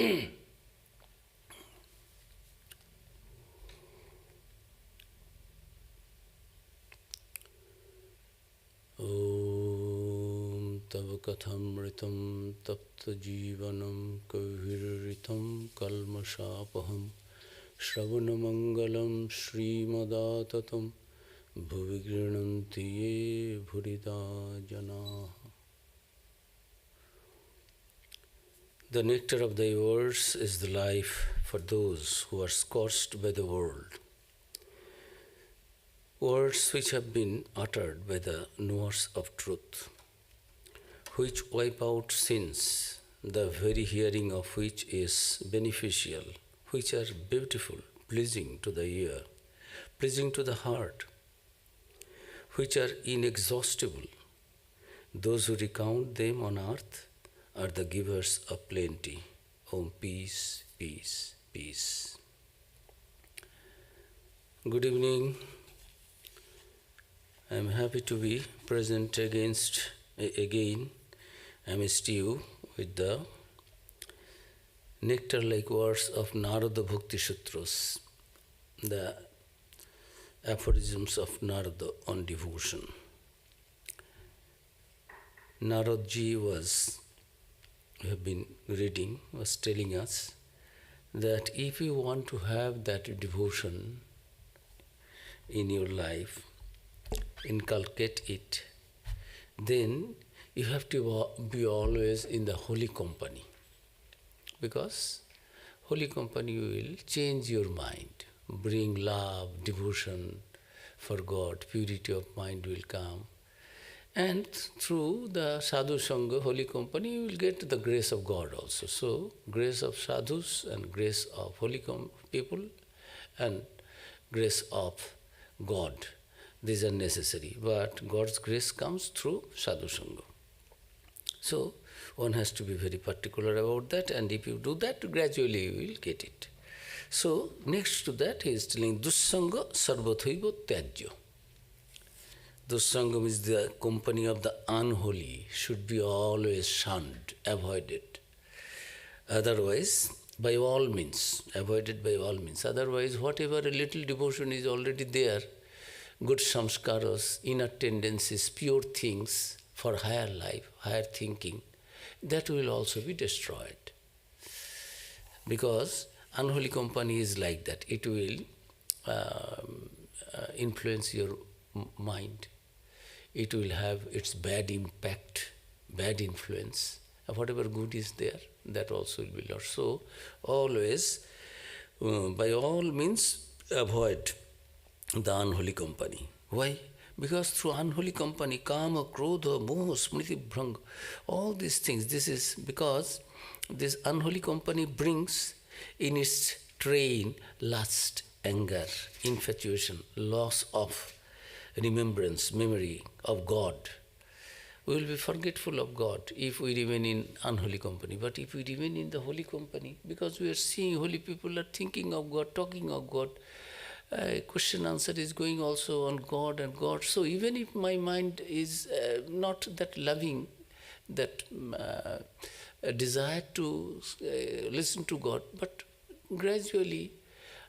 Om Tava Kathamritam Tapta Jivanam Kavirritam Kalmashapaham Shravanamangalam Srimadatam Bhuvigrinanti Ye Bhurida Jana. The nectar of thy words is the life for those who are scorched by the world. Words which have been uttered by the knowers of truth, which wipe out sins, the very hearing of which is beneficial, which are beautiful, pleasing to the ear, pleasing to the heart, which are inexhaustible. Those who recount them on earth are the givers of plenty. Om, peace, peace, peace. Good evening. I am happy to be present again amidst you with the nectar-like words of Narada Bhakti Sutras, the aphorisms of Narada on devotion. Naradji we have been reading, was telling us that if you want to have that devotion in your life, inculcate it, then you have to be always in the holy company, because holy company will change your mind, bring love, devotion for God, purity of mind will come, and through the sadhu sangha, holy company, you will get the grace of God also. So, grace of sadhus and grace of holy people and grace of God. These are necessary, but God's grace comes through sadhu sangha. So, one has to be very particular about that, and if you do that, gradually you will get it. So, next to that, he is telling dussanga sarvathaiva tyajya. Dussanga means the company of the unholy, should be always shunned, avoided. Otherwise, by all means, avoided by all means. Otherwise, whatever a little devotion is already there, good samskaras, inner tendencies, pure things for higher life, higher thinking, that will also be destroyed. Because unholy company is like that. It will influence your mind. It will have its bad impact, bad influence. Whatever good is there, that also will be lost. So, always, by all means, avoid the unholy company. Why? Because through unholy company, kama, krodha, moha, smriti, bhrang, all these things, this is because this unholy company brings in its train lust, anger, infatuation, loss of remembrance, memory of God. We will be forgetful of God if we remain in unholy company. But if we remain in the holy company, because we are seeing holy people are thinking of God, talking of God, question answer is going also on God and God. So even if my mind is not that loving, that desire to listen to God, but gradually,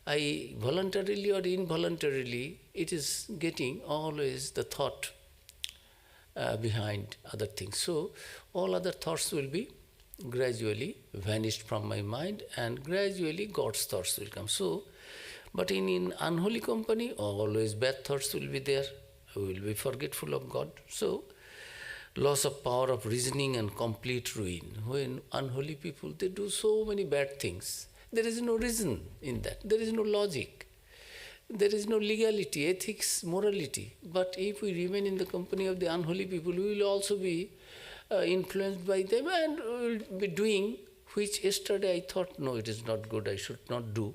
I voluntarily or involuntarily, it is getting always the thought behind other things. So all other thoughts will be gradually vanished from my mind, and gradually God's thoughts will come. So, but in unholy company, always bad thoughts will be there. We will be forgetful of God. So, loss of power of reasoning and complete ruin. When unholy people, they do so many bad things. There is no reason in that. There is no logic. There is no legality, ethics, morality. But if we remain in the company of the unholy people, we will also be influenced by them, and we will be doing which yesterday I thought, no, it is not good, I should not do.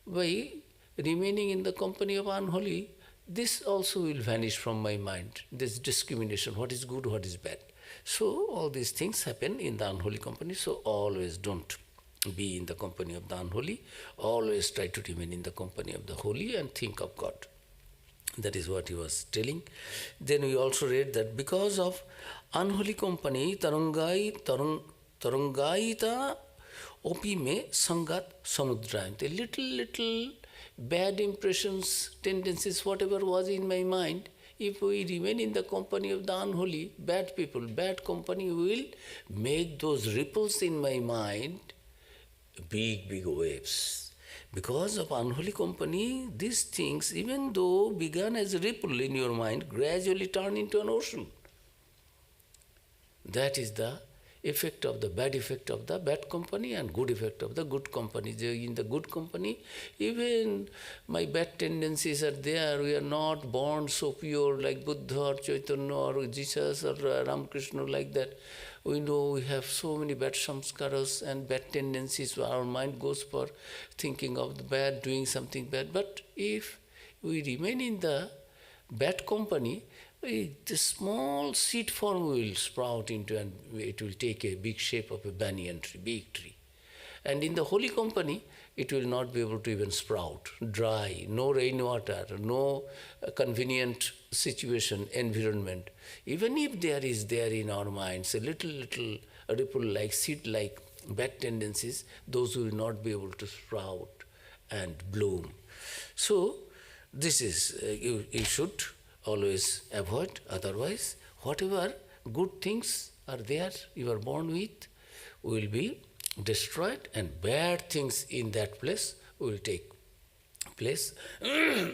By remaining in the company of unholy, this also will vanish from my mind, this discrimination, what is good, what is bad. So all these things happen in the unholy company, so always don't be in the company of the unholy, always try to remain in the company of the holy and think of God. That is what he was telling. Then we also read that because of unholy company, tarangayita Opi me sangat samudrayante. Little bad impressions, tendencies, whatever was in my mind, if we remain in the company of the unholy, bad people, bad company will make those ripples in my mind big waves. Because of unholy company, these things, even though began as a ripple in your mind, gradually turn into an ocean. That is the effect of the bad company and good effect of the good company. In the good company, even my bad tendencies are there. We are not born so pure like Buddha or Chaitanya or Jesus or Ramakrishna like that. We know we have so many bad samskaras and bad tendencies. Our mind goes for thinking of the bad, doing something bad. But if we remain in the bad company, the small seed form will sprout into and it will take a big shape of a banyan tree, big tree. And in the holy company, it will not be able to even sprout, dry, no rainwater, no convenient situation, environment. Even if there is there in our minds a little ripple-like, seed-like bad tendencies, those will not be able to sprout and bloom. So, this is, you should always avoid, otherwise whatever good things are there you are born with will be destroyed and bad things in that place will take place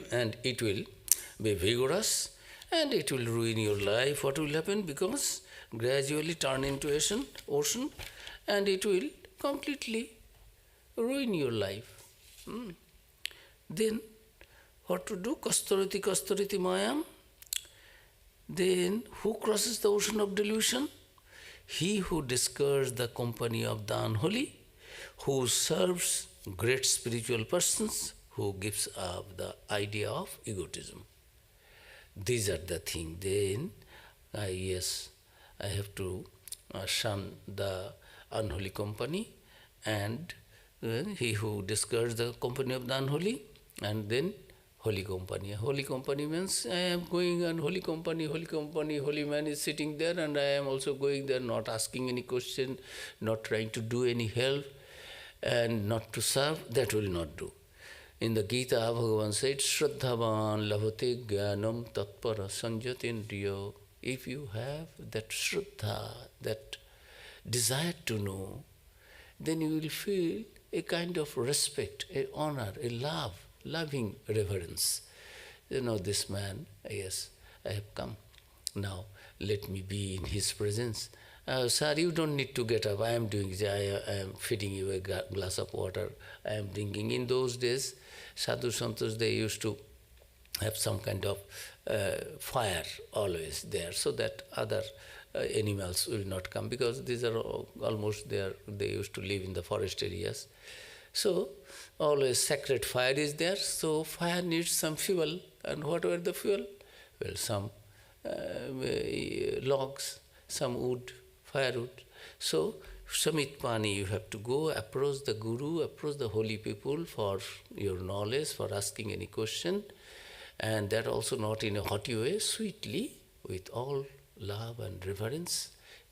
and it will be vigorous and it will ruin your life. What will happen? Because gradually turn into ocean and it will completely ruin your life. Then what to do? Kasturati mayam. Then who crosses the ocean of delusion? He who discards the company of the unholy, who serves great spiritual persons, who gives up the idea of egotism. These are the things. Then, yes, I have to shun the unholy company and he who discards the company of the unholy and then holy company. Holy company means I am going on holy company, holy man is sitting there and I am also going there, not asking any question, not trying to do any help and not to serve, that will not do. In the Gita, Bhagavan said, Shraddhavan labhate jnanam tatpara sanjatendriyo. If you have that Shraddha, that desire to know, then you will feel a kind of respect, a honor, a loving reverence. You know, this man, yes, I have come. Now, let me be in his presence. Sir, you don't need to get up. I am doing it. I am feeding you a glass of water. I am drinking. In those days, Sadhu Santos, they used to have some kind of fire always there so that other animals will not come because these are almost there. They used to live in the forest areas. So, always sacred fire is there, so fire needs some fuel. And what were the fuel? Well, some logs, some wood, firewood. So, Samit Pani, you have to go, approach the Guru, approach the holy people for your knowledge, for asking any question. And that also not in a haughty way, sweetly, with all love and reverence,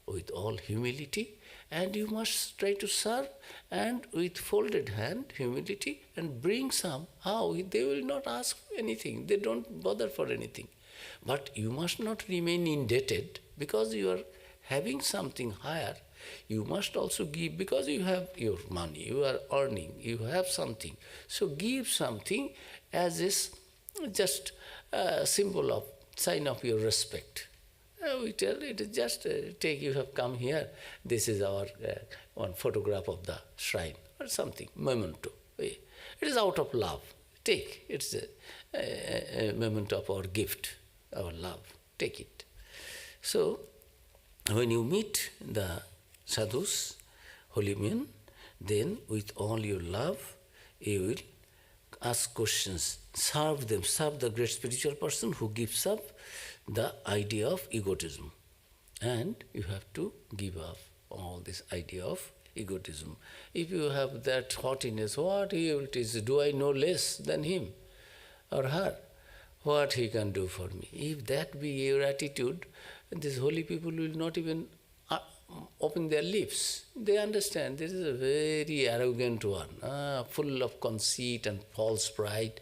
with all humility. And you must try to serve and with folded hand, humility, and bring some. How? They will not ask anything. They don't bother for anything. But you must not remain indebted because you are having something higher. You must also give because you have your money, you are earning, you have something. So give something as is just a symbol of, sign of your respect. We tell it is just take, you have come here, this is our one photograph of the shrine or something, memento. It is out of love. Take, it's a memento of our gift, our love. Take it. So, when you meet the sadhus, holy men, then with all your love, you will ask questions, serve them, serve the great spiritual person who gives up the idea of egotism. And you have to give up all this idea of egotism. If you have that haughtiness, what it is, do I know less than him or her? What he can do for me? If that be your attitude, these holy people will not even open their lips. They understand this is a very arrogant one, full of conceit and false pride.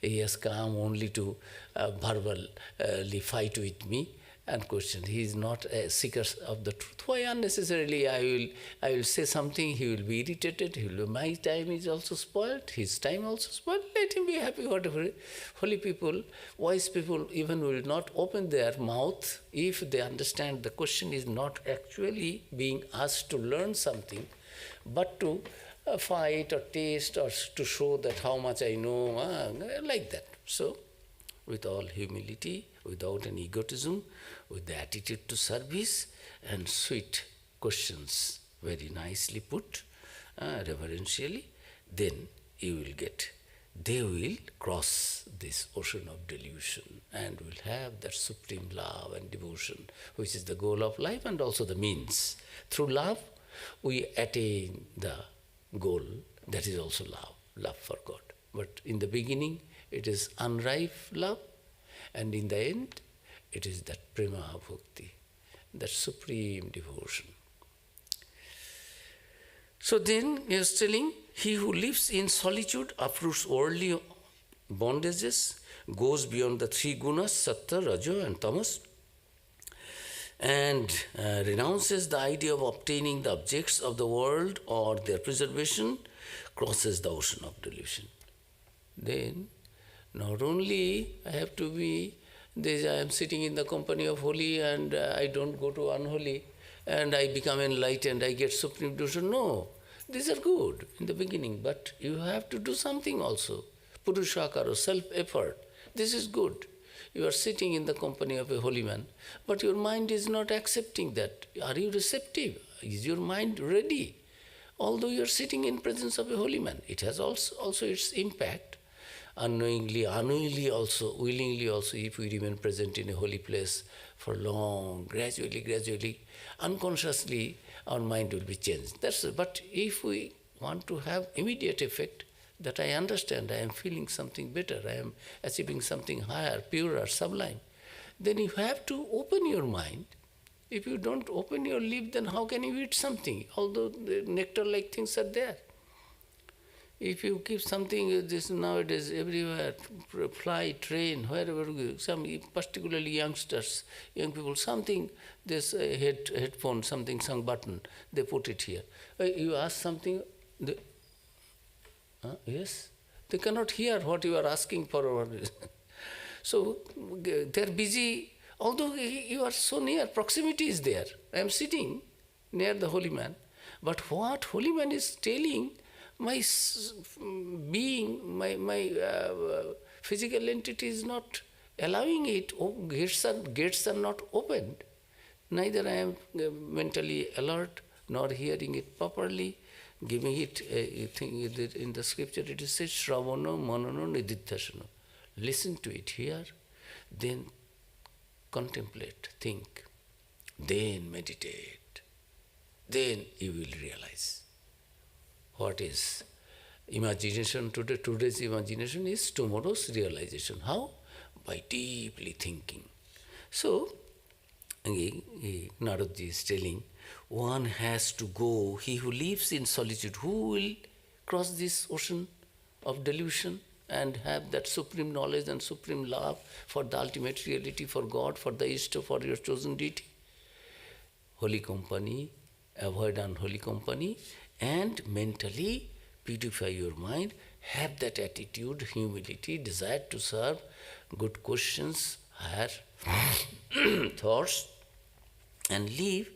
He has come only to verbally fight with me and question. He is not a seeker of the truth. Why unnecessarily I will say something, he will be irritated, my time is also spoiled, his time also spoiled, let him be happy, whatever. Holy people, wise people even will not open their mouth if they understand the question is not actually being asked to learn something, but to fight or taste or to show that how much I know, like that. So, with all humility, without an egotism, with the attitude to service and sweet questions, very nicely put, reverentially, then you will get, they will cross this ocean of delusion and will have that supreme love and devotion, which is the goal of life and also the means. Through love, we attain the goal, that is also love for God. But in the beginning, it is unripe love, and in the end, it is that prema bhakti, that supreme devotion. So then he is telling, he who lives in solitude, uproots worldly bondages, goes beyond the three gunas, sattva, raja and tamas, and renounces the idea of obtaining the objects of the world or their preservation, crosses the ocean of delusion. Then, not only I have to be, I am sitting in the company of holy and I don't go to unholy and I become enlightened, I get supreme devotion. No, these are good in the beginning, but you have to do something also. Purushakara, self-effort. This is good. You are sitting in the company of a holy man, but your mind is not accepting that. Are you receptive? Is your mind ready? Although you are sitting in presence of a holy man, it has also its impact. Unknowingly also, willingly also, if we remain present in a holy place for long, gradually, unconsciously, our mind will be changed. But if we want to have immediate effect, that I understand, I am feeling something better, I am achieving something higher, purer, sublime, then you have to open your mind. If you don't open your lip, then how can you eat something? Although the nectar-like things are there. If you keep something, this nowadays everywhere, fly, train, wherever you go, some particularly youngsters, young people, something, this headphone, some button, they put it here. You ask something, yes, they cannot hear what you are asking for. So they are busy, although you are so near, proximity is there. I am sitting near the holy man, but what holy man is telling, my being, my physical entity is not allowing it. Gates are not opened. Neither I am mentally alert, nor hearing it properly, giving it, in the scripture it is said, Shravana, Manana, Nididhyasana. Listen to it, hear, then contemplate, think, then meditate. Then you will realize. What is imagination today? Today's imagination is tomorrow's realization. How? By deeply thinking. So, Narada is telling, one has to go, he who lives in solitude, who will cross this ocean of delusion and have that supreme knowledge and supreme love for the ultimate reality, for God, for the Ishta, for your chosen deity. Holy company, avoid unholy company, and mentally purify your mind, have that attitude, humility, desire to serve, good questions, higher thoughts, and live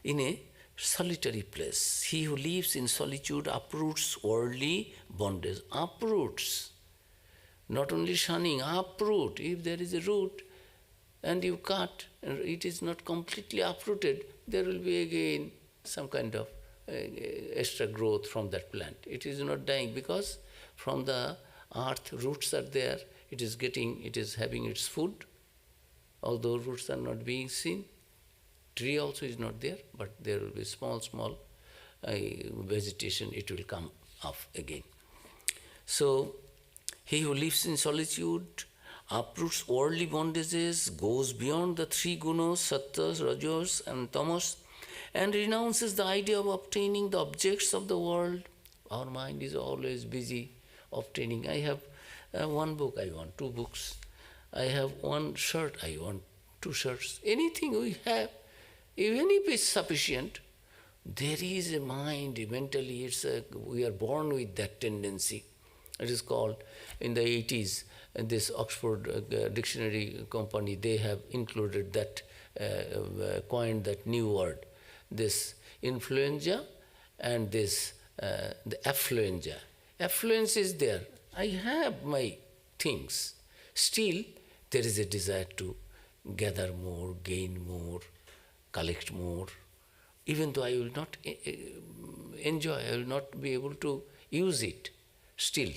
in a solitary place. He who lives in solitude uproots worldly bondage. Uproots. Not only shunning, uproot. If there is a root and you cut, and it is not completely uprooted, there will be again some kind of extra growth from that plant. It is not dying because from the earth roots are there, it is having its food, although roots are not being seen. Tree also is not there, but there will be small vegetation, it will come up again. So, he who lives in solitude uproots worldly bondages, goes beyond the three gunas, sattas, rajas and tamas, and renounces the idea of obtaining the objects of the world. Our mind is always busy obtaining. I have one book, I want two books. I have one shirt, I want two shirts. Anything we have, even if it's sufficient, there is a mind, mentally, we are born with that tendency. It is called, in the 80s, this Oxford Dictionary Company, they have included that, coined that new word, this influenza and this, the affluenza. Affluence is there. I have my things. Still, there is a desire to gather more, gain more, collect more. Even though I will not enjoy, I will not be able to use it, still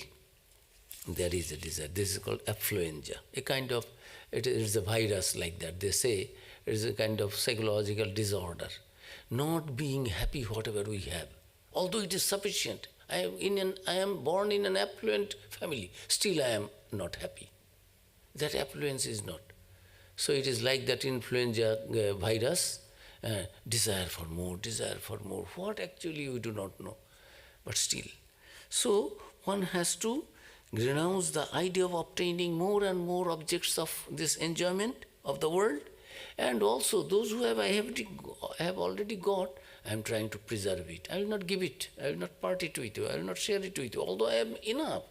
there is a desire. This is called affluenza, a kind of, it is a virus like that. They say it is a kind of psychological disorder, not being happy whatever we have. Although it is sufficient, I am born in an affluent family, still I am not happy. That affluence is not. So it is like that influenza virus, desire for more, desire for more. What actually we do not know, but still. So one has to renounce the idea of obtaining more and more objects of this enjoyment of the world, and also those who I have already got, I am trying to preserve it. I will not give it. I will not part it with you. I will not share it with you. Although I am enough,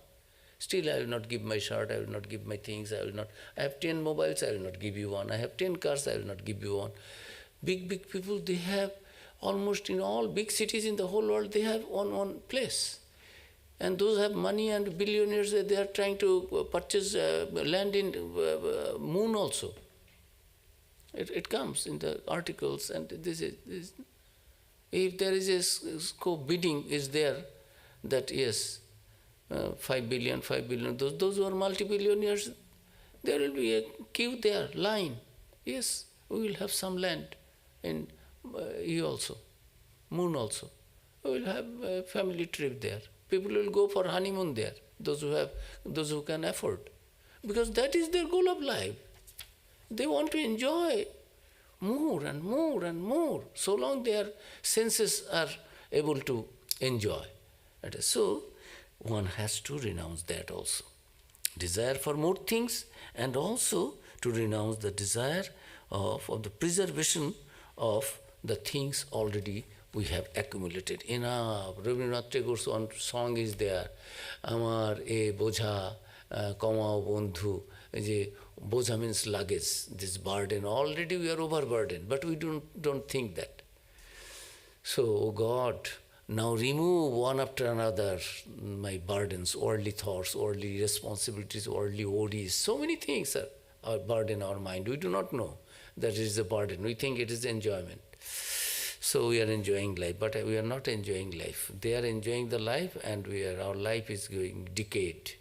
still I will not give my shirt. I will not give my things. I have 10 mobiles. I will not give you one. I have 10 cars. I will not give you one. Big people, they have almost in all big cities in the whole world, they have one place. And those have money and billionaires, they are trying to purchase land in moon also. It comes in the articles, and this is if there is a scope, bidding is there, that yes, 5 billion, those who are multi-billionaires, there will be a queue there, line. Yes, we will have some land in you also, moon also. We will have a family trip there. People will go for honeymoon there, those who can afford. Because that is their goal of life. They want to enjoy more and more and more, so long their senses are able to enjoy. So one has to renounce that also. Desire for more things, and also to renounce the desire of the preservation of the things already we have accumulated. Enough. Rabindranath Tagore's one song is there. Amar e bojha kamao bondhu. Bojha means luggage, this burden. Already we are overburdened, but we don't think that. So, oh God, now remove one after another my burdens, worldly thoughts, worldly responsibilities, worldly worries. So many things are burden our mind. We do not know that it is a burden. We think it is enjoyment. So we are enjoying life, but we are not enjoying life. They are enjoying the life, and our life is going decayed.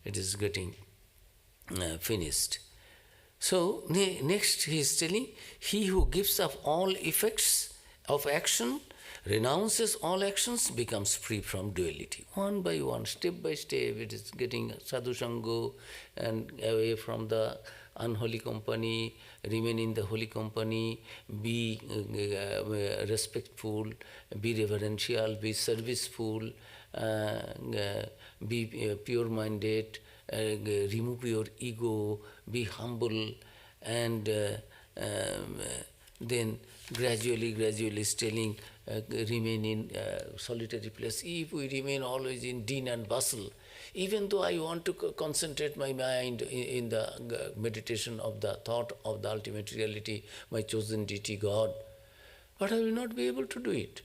It is getting finished. So next he is telling, he who gives up all effects of action, renounces all actions, becomes free from duality. One by one, step by step, it is getting sadhu sangha and away from the unholy company, remain in the holy company, be respectful, be reverential, be serviceful, be pure-minded, remove your ego, be humble, and then gradually telling, remain in solitary place. If we remain always in din and bustle, even though I want to concentrate my mind in the meditation of the thought of the ultimate reality, my chosen deity God, but I will not be able to do it.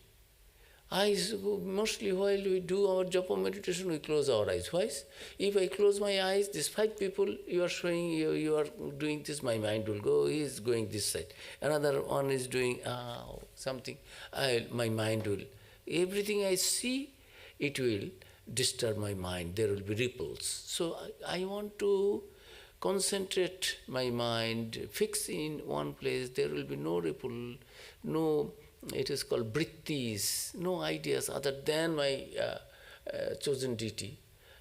Mostly while we do our japa meditation, we close our eyes. Why? If I close my eyes, these 5 people you are showing, you are doing this, my mind will go, he is going this side. Another one is doing something, my mind will. Everything I see, it will disturb my mind. There will be ripples. So I want to concentrate my mind, fix in one place. There will be no ripple, no, it is called vrittis, no ideas other than my chosen deity.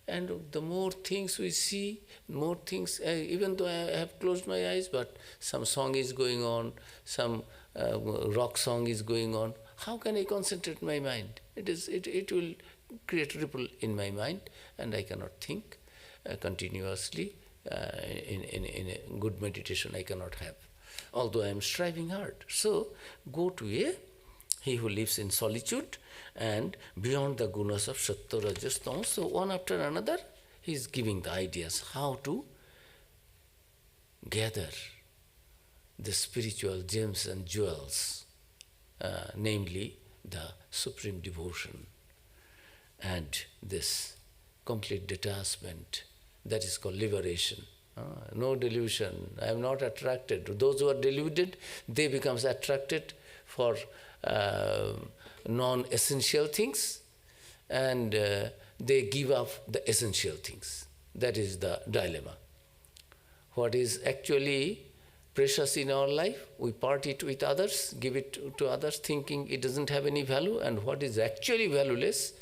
And the more things we see, more things, even though I have closed my eyes, but some song is going on, some rock song is going on. How can I concentrate my mind? It will create ripple in my mind, and I cannot think continuously. In a good meditation I cannot have, although I am striving hard. So go to he who lives in solitude and beyond the gunas of sattva, rajas, tamas. So one after another he is giving the ideas how to gather the spiritual gems and jewels, namely the supreme devotion and this complete detachment. That is called liberation. No delusion. I am not attracted. Those who are deluded, they become attracted for non-essential things, and they give up the essential things. That is the dilemma. What is actually precious in our life, we part it with others, give it to others thinking it doesn't have any value, and what is actually valueless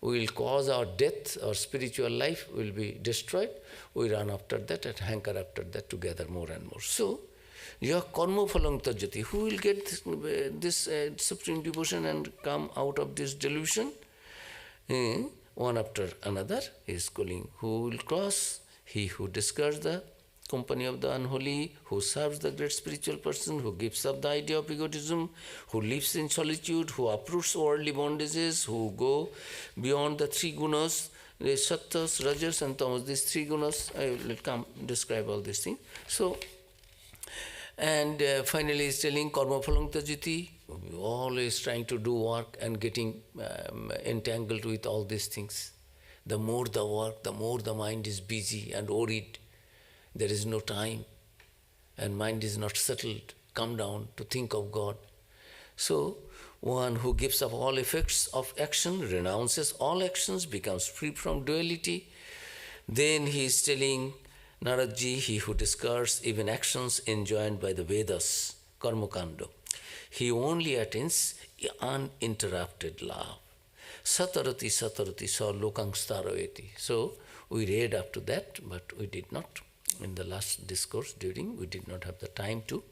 will cause our death, our spiritual life will be destroyed. We run after that and hanker after that to gather more and more. So, ya karma phalang tajati. Who will get this supreme devotion and come out of this delusion? One after another is calling. Who will cross? He who discards the company of the unholy, who serves the great spiritual person, who gives up the idea of egotism, who lives in solitude, who uproots worldly bondages, who go beyond the three gunas, the sattas, rajas and tamas, these three gunas. I will come describe all these things. So, and finally he's telling karma phalang tajiti, always trying to do work and getting entangled with all these things. The more the work, the more the mind is busy and worried. There is no time, and mind is not settled, come down to think of God. So, one who gives up all effects of action, renounces all actions, becomes free from duality. Then he is telling Naradji, he who discards even actions enjoined by the Vedas, karmakanda, he only attains uninterrupted love. Satarati satarati sa lokang staraveti. So, we read up to that, but we did not. In the last discourse we did not have the time to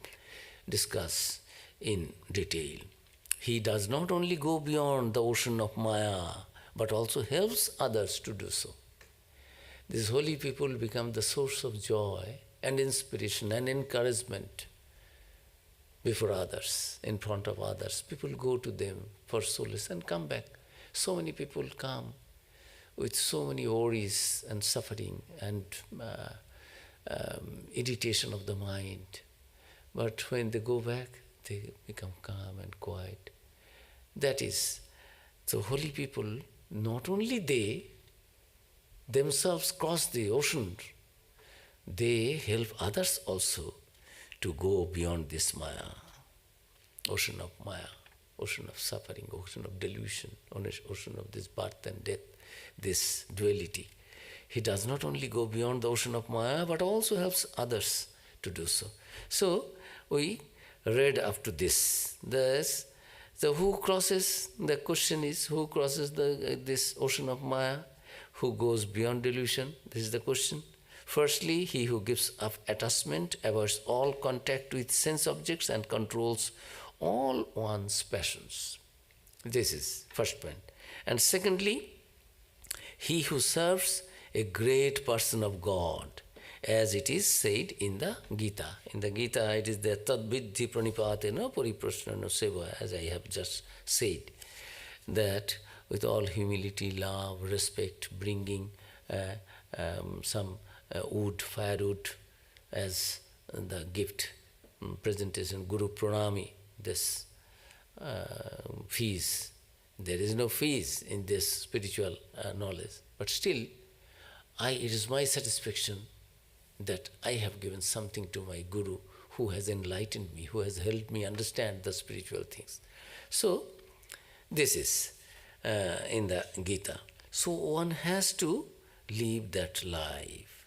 discuss in detail. He does not only go beyond the ocean of Maya, but also helps others to do so. These holy people become the source of joy and inspiration and encouragement before others, in front of others. People go to them for solace and come back. So many people come with so many worries and suffering and irritation of the mind. But when they go back, they become calm and quiet. That is, so holy people, not only they themselves cross the ocean, they help others also to go beyond this Maya, ocean of Maya, ocean of suffering, ocean of delusion, ocean of this birth and death, this duality. He does not only go beyond the ocean of Maya, but also helps others to do so. So, we read up to this. So who crosses, the question is, who crosses this ocean of Maya? Who goes beyond delusion? This is the question. Firstly, he who gives up attachment, avoids all contact with sense objects and controls all one's passions. This is first point. And secondly, he who serves a great person of God, as it is said in the Gita. In the Gita, it is the tad-viddhi pranipatena pariprasnana seva, as I have just said, that with all humility, love, respect, bringing some wood, firewood as the gift, presentation, Guru Pranami, this fees. There is no fees in this spiritual knowledge, but still, it is my satisfaction that I have given something to my Guru who has enlightened me, who has helped me understand the spiritual things. So, this is in the Gita. So, one has to live that life.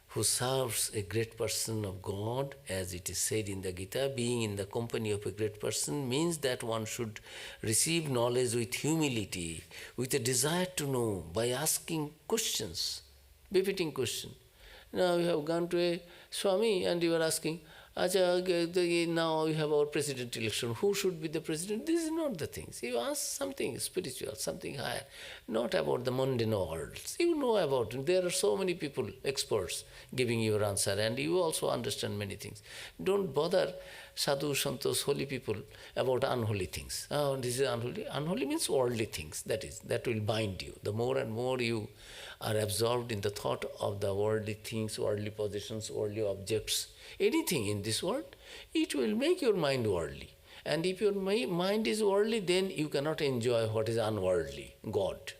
Who serves a great person of God, as it is said in the Gita, being in the company of a great person means that one should receive knowledge with humility, with a desire to know, by asking questions. Befitting question. Now you have gone to a Swami and you are asking, Now we have our president election. Who should be the president? This is not the things. You ask something spiritual, something higher, not about the mundane worlds. You know about it. There are so many people, experts, giving your answer, and you also understand many things. Don't bother sadhu, santos, holy people about unholy things. Oh, this is unholy. Unholy means worldly things. That will bind you. The more and more you are absorbed in the thought of the worldly things, worldly positions, worldly objects, anything in this world, it will make your mind worldly. And if your mind is worldly, then you cannot enjoy what is unworldly, God.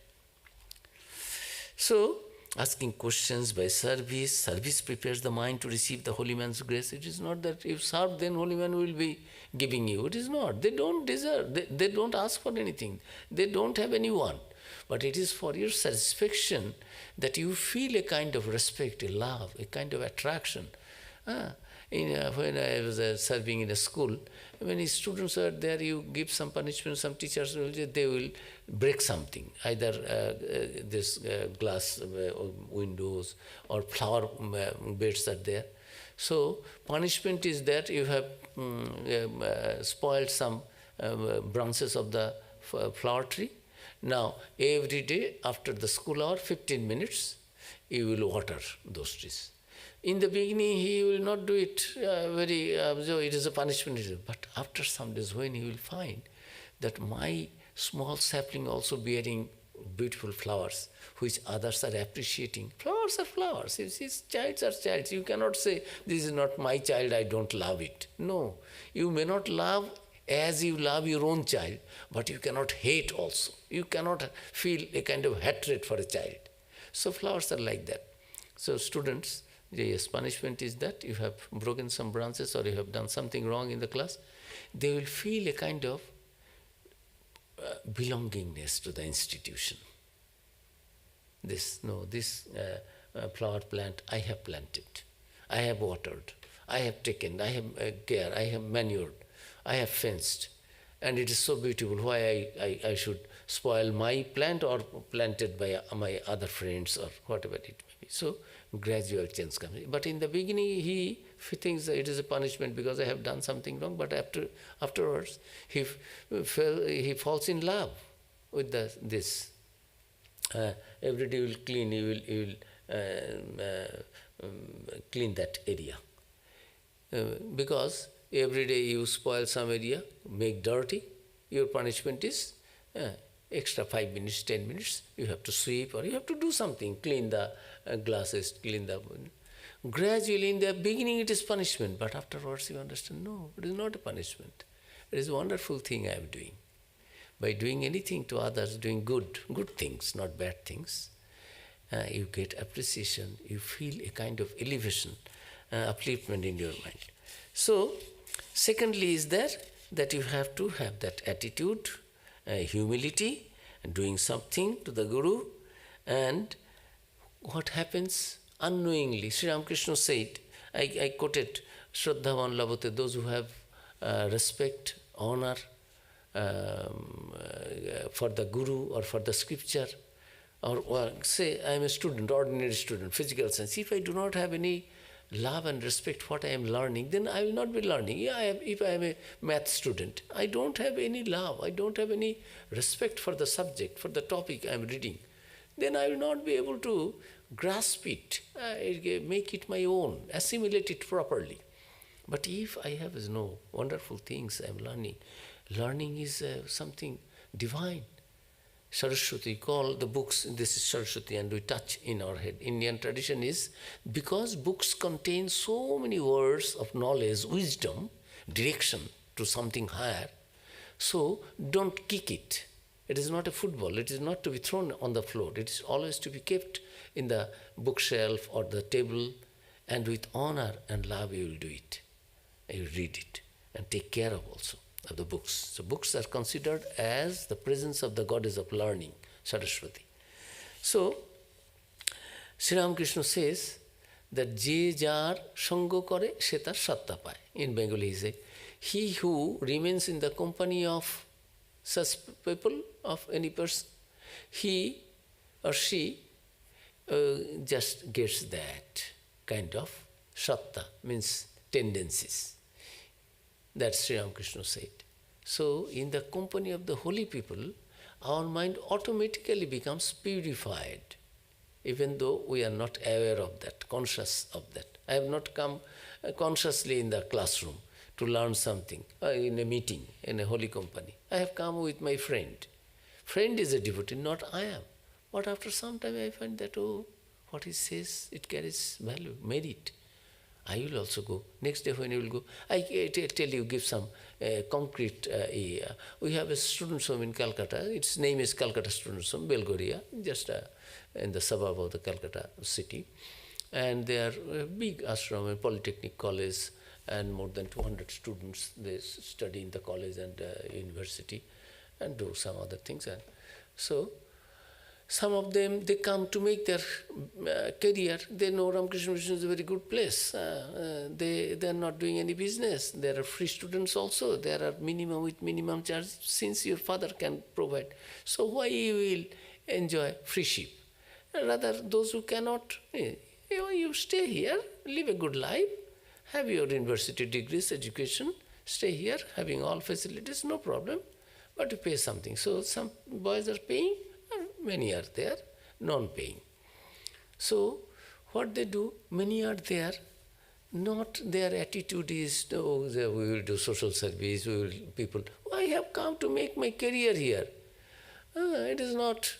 So, asking questions by service prepares the mind to receive the holy man's grace. It is not that if serve, then holy man will be giving you. It is not. They don't deserve. They don't ask for anything. They don't have anyone. But it is for your satisfaction that you feel a kind of respect, a love, a kind of attraction. When I was serving in a school, when students are there, you give some punishment, some teachers, they will break something, either this glass windows or flower beds are there. So punishment is that you have spoiled some branches of the flower tree. Now, every day after the school hour, 15 minutes, you will water those trees. In the beginning, he will not do it so it is a punishment. But after some days, when he will find that my small sapling also bearing beautiful flowers, which others are appreciating. Flowers are flowers. His childs are childs. You cannot say, this is not my child, I don't love it. No, you may not love as you love your own child, but you cannot hate also. You cannot feel a kind of hatred for a child. So flowers are like that. So students, yes, punishment is that you have broken some branches or you have done something wrong in the class. They will feel a kind of belongingness to the institution. This flower plant I have planted, I have watered, I have taken, I have care, I have manured, I have fenced, and it is so beautiful. Why I should spoil my plant or planted by my other friends or whatever it may be. So gradual change comes. But in the beginning he thinks that it is a punishment because I have done something wrong, but afterwards he falls in love with this. Every day he will clean, he will clean that area. Because every day you spoil some area, make dirty, your punishment is extra 5 minutes, 10 minutes, you have to sweep or you have to do something, clean the glasses, clean the... Gradually in the beginning it is punishment, but afterwards you understand, no, it is not a punishment. It is a wonderful thing I am doing. By doing anything to others, doing good things, not bad things, you get appreciation, you feel a kind of elevation, upliftment in your mind. So, secondly is that you have to have that attitude, humility, doing something to the Guru, and what happens unknowingly. Sri Ramakrishna said, I quoted, Shraddhavan Labhate, those who have respect, honor for the Guru or for the scripture, or say I am a student, ordinary student, physical science. If I do not have any love and respect for what I am learning, then I will not be learning. If I am a math student, I don't have any love, I don't have any respect for the subject, for the topic I am reading, then I will not be able to grasp it, make it my own, assimilate it properly. But if I have no wonderful things I am learning is something divine. Saraswati, call the books, this is Saraswati, and we touch in our head. Indian tradition is, because books contain so many words of knowledge, wisdom, direction to something higher, so don't kick it. It is not a football, it is not to be thrown on the floor, it is always to be kept in the bookshelf or the table, and with honor and love you will do it. You read it and take care of also of the books. So books are considered as the presence of the goddess of learning, Saraswati. So Sri Ramakrishna says that Je jar sango kore se tar satta paye. In Bengali he says, he who remains in the company of such people, of any person, he or she just gets that kind of satta, means tendencies. That Sri Ramakrishna said. So, in the company of the holy people, our mind automatically becomes purified, even though we are not aware of that, conscious of that. I have not come consciously in the classroom to learn something, in a meeting, in a holy company. I have come with my friend. Friend is a devotee, not I am. But after some time I find that, oh, what he says, it carries value, merit. I will also go. Next day when you will go, I tell you, give some concrete. We have a student home in Calcutta. Its name is Calcutta Students Home, Belgorия, just in the suburb of the Calcutta city. And they are a big ashram and polytechnic college, and more than 200 students. They study in the college and university and do some other things. And so, some of them, they come to make their career. They know Ramakrishna Mission is a very good place. They are not doing any business. There are free students also. There are minimum with minimum charge, since your father can provide. So why you will enjoy freeship? Rather, those who cannot, you stay here, live a good life, have your university degrees, education, stay here, having all facilities, no problem, but you pay something. So some boys are paying, many are there, non-paying. So what they do, many are there, not their attitude is, oh, we will do social service, we will people, I have come to make my career here. It is not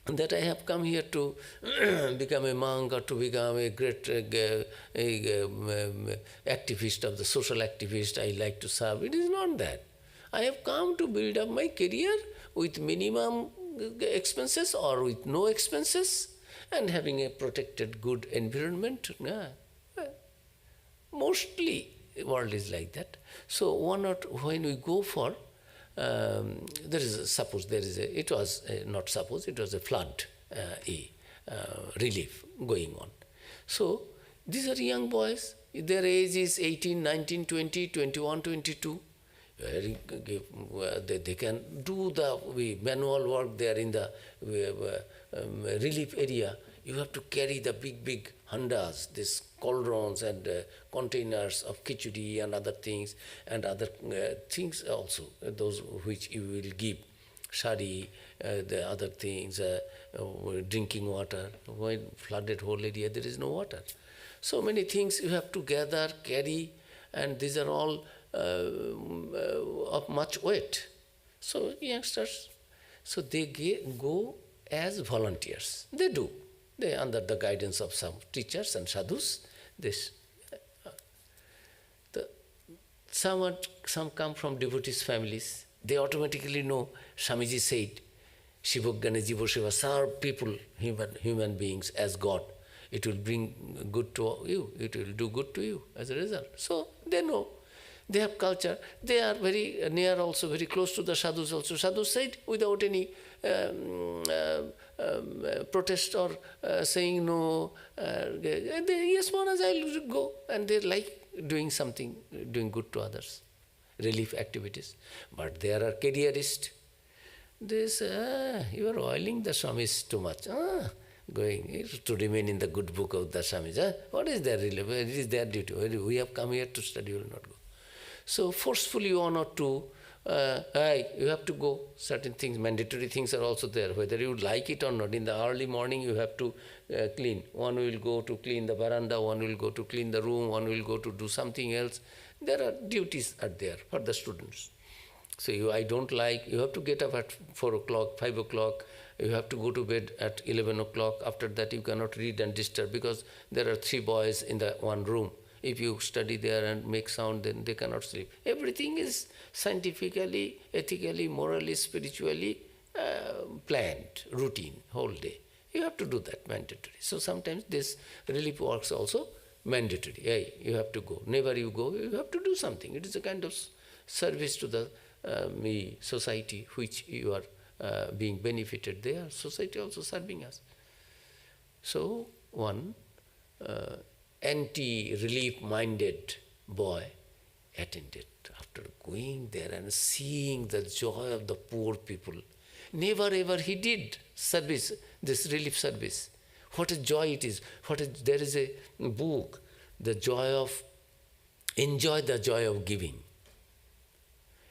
that I have come here to become a monk or to become a great activist of the social activist, I like to serve. It is not that. I have come to build up my career with minimum expenses or with no expenses and having a protected good environment. Mostly world is like that. So when we go for it was a flood relief going on. So these are young boys, their age is 18, 19, 20, 21, 22. They can do the manual work there in the relief area. You have to carry the big handas, these cauldrons and containers of khichdi and other things things also, those which you will give, sari, the other things, drinking water. When flooded whole area, there is no water. So many things you have to gather, carry, and these are all of much weight. So youngsters, so they go as volunteers. They do. They, under the guidance of some teachers and sadhus, some come from devotees' families. They automatically know, Swamiji said, Shivogane Jiva Shiva, serve people, human beings as God. It will bring good to you. It will do good to you as a result. So they know. They have culture. They are very near also, very close to the sadhus also. Sadhus said without any protest or saying no. Yes, Maharaj, I will go. And they like doing something, doing good to others, relief activities. But they are careerist. They say, you are oiling the Swamis too much. Going to remain in the good book of the Swamis. What is their relief? It is their duty. We have come here to study, we will not go. So forcefully 1 or 2, you have to go. Certain things, mandatory things are also there, whether you like it or not. In the early morning you have to clean. One will go to clean the veranda, one will go to clean the room, one will go to do something else. There are duties are there for the students. So I don't like, you have to get up at 4 o'clock, 5 o'clock, you have to go to bed at 11 o'clock. After that you cannot read and disturb because there are 3 boys in the one room. If you study there and make sound, then they cannot sleep. Everything is scientifically, ethically, morally, spiritually planned, routine, whole day. You have to do that, mandatory. So sometimes this relief works also mandatory. Hey, you have to go. Never you go, you have to do something. It is a kind of service to the society which you are being benefited. They are society also serving us. So one anti-relief-minded boy attended. After going there and seeing the joy of the poor people, never ever he did service, this relief service. What a joy it is. There is a book, The Joy of Enjoy the joy of giving.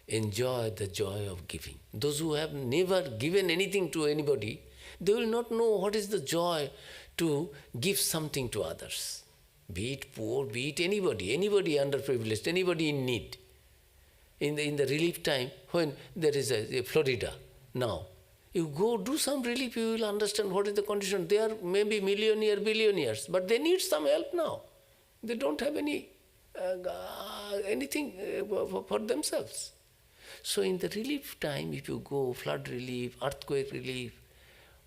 Enjoy the joy of giving. Those who have never given anything to anybody, they will not know what is the joy to give something to others. Be it poor, be it anybody underprivileged, anybody in need. In the relief time, when there is a Florida now, you go do some relief, you will understand what is the condition. They are maybe millionaire, billionaires, but they need some help now. They don't have anything for themselves. So in the relief time, if you go flood relief, earthquake relief,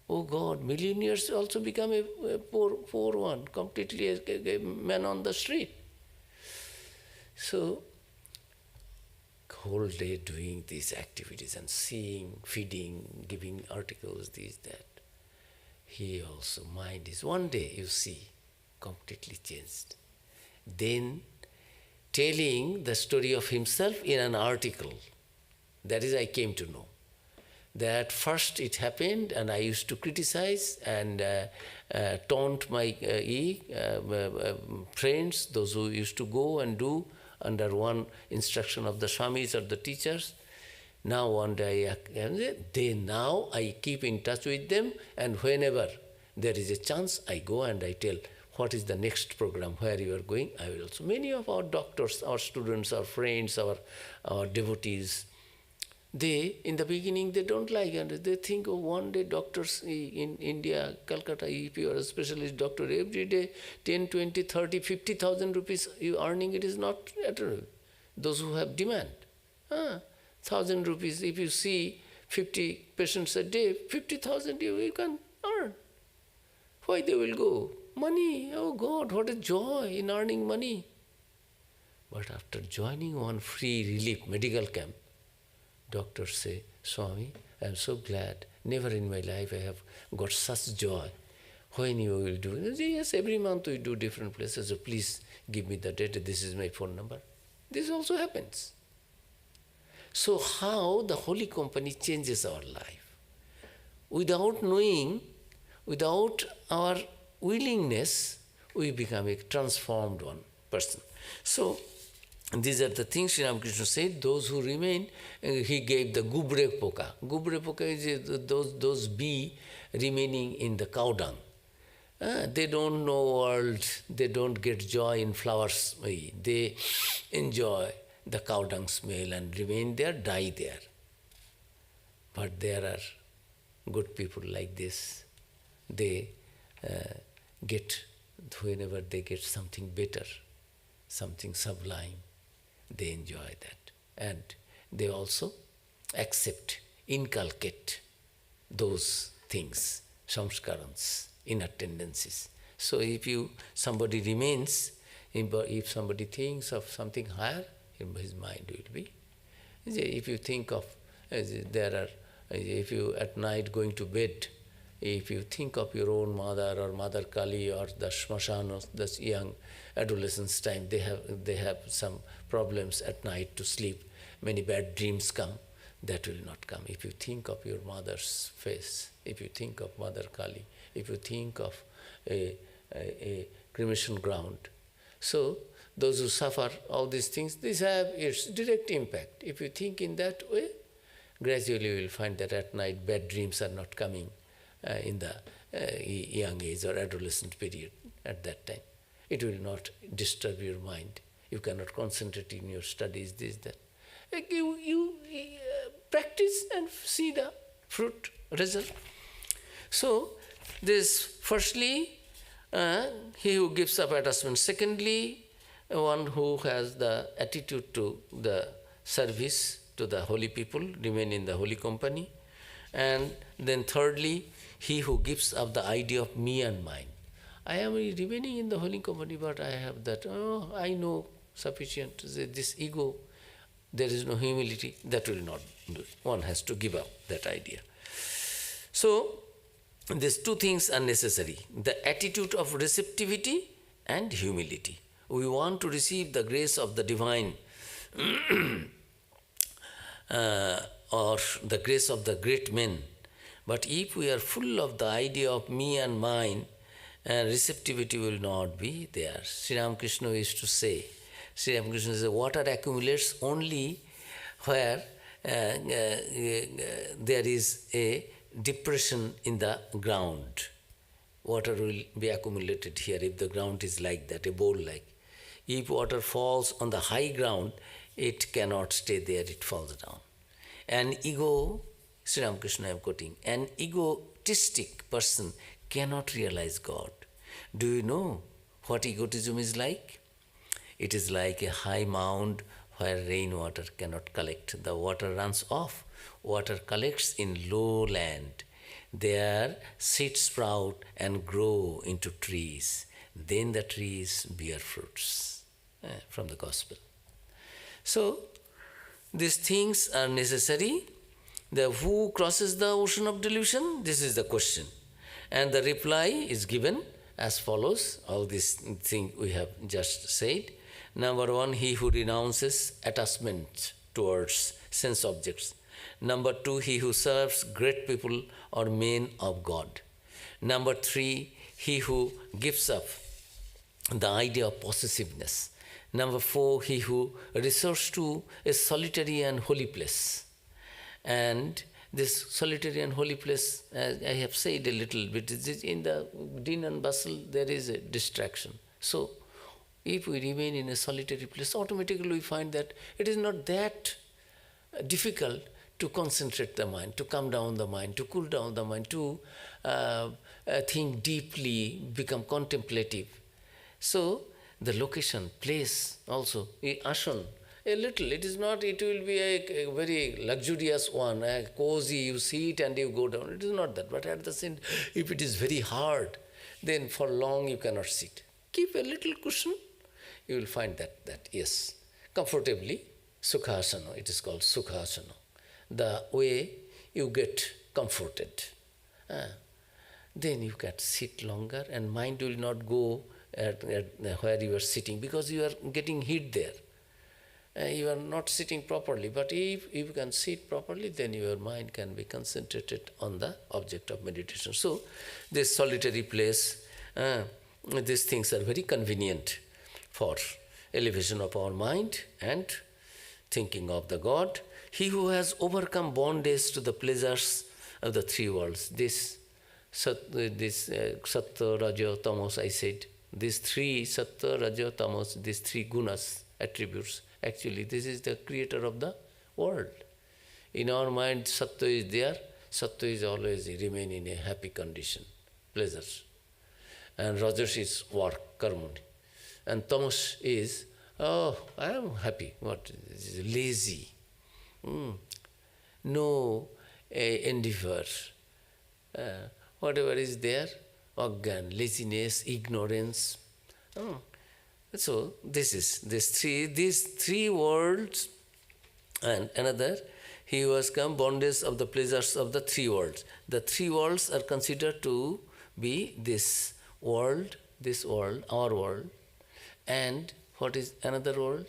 oh God, millionaires also become a poor one, completely a man on the street. So whole day doing these activities and seeing, feeding, giving articles, this, that. He also, mind is one day, you see, completely changed. Then telling the story of himself in an article. That is, I came to know. That first it happened and I used to criticize and taunt my friends, those who used to go and do under one instruction of the Swamis or the teachers. Now one day, now I keep in touch with them, and whenever there is a chance, I go and I tell, what is the next program, where you are going, I will also. Many of our doctors, our students, our friends, our devotees, they, in the beginning, they don't like it. They think, oh, one day doctors in India, Calcutta, if you are a specialist doctor, every day 10, 20, 30, 50,000 rupees you earning, it is not at all. Those who have demand. 1,000 rupees, if you see 50 patients a day, 50,000 you can earn. Why they will go? Money, oh God, what a joy in earning money. But after joining one free relief medical camp, doctors say, Swami, I am so glad. Never in my life I have got such joy. When you will do? I say, yes, every month we do different places. So please give me the date. This is my phone number. This also happens. So how the Holy Company changes our life? Without knowing, without our willingness, we become a transformed one person. So these are the things Sri Ramakrishna said. Those who remain, he gave the gubre poka. Gubre poka is those bee remaining in the cow dung. They don't know world, they don't get joy in flowers. They enjoy the cow dung smell and remain there, die there. But there are good people like this. They get, whenever they get something better, something sublime, they enjoy that. And they also accept, inculcate those things, samskarans, inner tendencies. So if somebody remains, if somebody thinks of something higher, his mind will be. If you think of, if you at night going to bed, if you think of your own mother or Mother Kali or the Shmashanos, the young adolescents time, they have some problems at night to sleep. Many bad dreams come. That will not come. If you think of your mother's face, if you think of Mother Kali, if you think of a cremation ground. So those who suffer all these things, these have its direct impact. If you think in that way, gradually you will find that at night bad dreams are not coming in the young age or adolescent period at that time. It will not disturb your mind. You cannot concentrate in your studies, this, that. You practice and see the fruit, result. So, this firstly, he who gives up attachment. Secondly, one who has the attitude to the service to the holy people, remain in the holy company. And then thirdly, he who gives up the idea of me and mine. I am remaining in the holy company, but I have that, I know sufficient, this ego, there is no humility, that will not do it. One has to give up that idea. So, these two things are necessary, the attitude of receptivity and humility. We want to receive the grace of the divine or the grace of the great men. But if we are full of the idea of me and mine, receptivity will not be there. Sri Ramakrishna used to say, Sri Ramakrishna says water accumulates only where there is a depression in the ground. Water will be accumulated here if the ground is like that, a bowl-like. If water falls on the high ground, it cannot stay there, it falls down. An Sri Ramakrishna I am quoting, an egotistic person cannot realize God. Do you know what egotism is like? It is like a high mound where rainwater cannot collect. The water runs off. Water collects in low land. There seeds sprout and grow into trees. Then the trees bear fruits from the gospel. So, these things are necessary. Who crosses the ocean of delusion? This is the question. And the reply is given as follows, all these things we have just said. Number one, he who renounces attachment towards sense objects. Number two, he who serves great people or men of God. Number three, he who gives up the idea of possessiveness. Number four, he who resorts to a solitary and holy place. And this solitary and holy place, as I have said a little bit, in the din and bustle there is a distraction. So, if we remain in a solitary place, automatically we find that it is not that difficult to concentrate the mind, to calm down the mind, to cool down the mind, to think deeply, become contemplative. So, the location, place also, asana, a little, it is not, it will be a very luxurious one, cozy, you sit and you go down, it is not that. But at the same, if it is very hard, then for long you cannot sit. Keep a little cushion, you will find that yes, comfortably, sukhasana, it is called sukhasana. The way you get comforted. Then you can sit longer and mind will not go at where you are sitting because you are getting heat there. You are not sitting properly, but if you can sit properly, then your mind can be concentrated on the object of meditation. So, this solitary place, these things are very convenient for elevation of our mind and thinking of the God. He who has overcome bondage to the pleasures of the three worlds, this Sattva, Raja, Tamas, I said, these three Sattva, Raja, Tamas, these three gunas, attributes, actually this is the creator of the world. In our mind, Sattva is there, Sattva is always remain in a happy condition, pleasures. And Rajas is work, karma. And Tamas is, oh, I am happy, what, lazy. No endeavor. Whatever is there, agyan, laziness, ignorance. So these three worlds, and another, he was come bondage of the pleasures of the three worlds. The three worlds are considered to be this world, our world, and what is another world?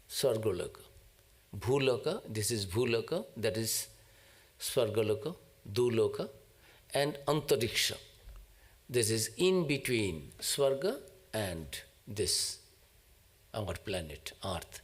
Swargaloka. Bhuloka, this is Bhuloka, that is Swargaloka, Duloka, and Antariksha. This is in between Swarga and this, our planet, Earth.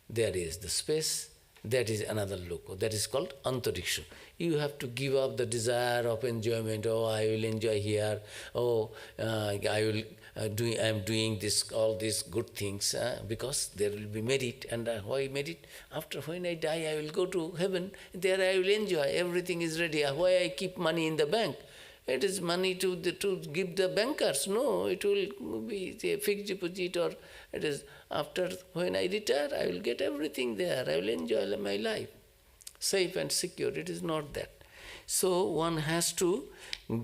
There is the space, that is another loka, that is called Antariksha. You have to give up the desire of enjoyment, oh, I will enjoy here, oh, I am doing this, all these good things, because there will be merit, and why merit? After when I die, I will go to heaven, there I will enjoy, everything is ready. Why I keep money in the bank? It is money to give the bankers. No, it will be a fixed deposit, or it is after when I retire, I will get everything there. I will enjoy my life, safe and secure. It is not that. So one has to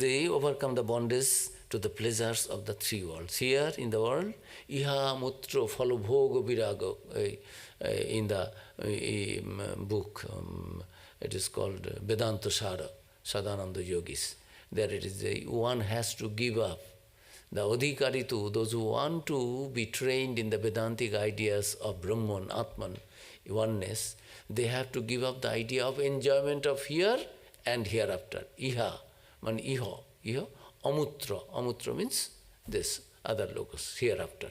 overcome the bondage to the pleasures of the three worlds. Here in the world, iha mutro phalo bhoga virago, in the book, it is called Vedanta Sara, Sadananda Yogis. There it is, one has to give up. The adhikaritu, those who want to be trained in the Vedantic ideas of Brahman, Atman, oneness, they have to give up the idea of enjoyment of here and hereafter. Iha, amutra. Amutra means this, other locus, hereafter,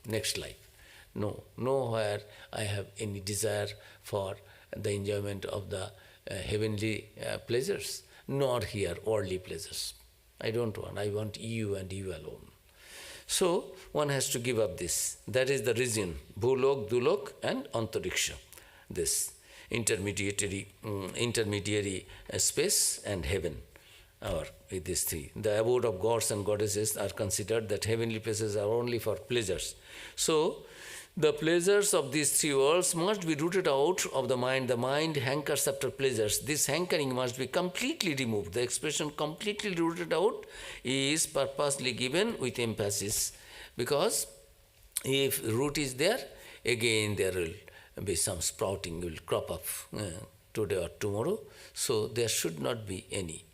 next life. No, nowhere I have any desire for the enjoyment of the heavenly pleasures, nor here worldly pleasures. I don't want. I want you and you alone. So one has to give up this. That is the reason. Bhulok, Dulok and Antariksha. This intermediary space and heaven. Or these three. The abode of gods and goddesses are considered that heavenly places are only for pleasures. So the pleasures of these three worlds must be rooted out of the mind. The mind hankers after pleasures. This hankering must be completely removed. The expression completely rooted out is purposely given with emphasis, because if root is there, again there will be some sprouting will crop up today or tomorrow. So there should not be any.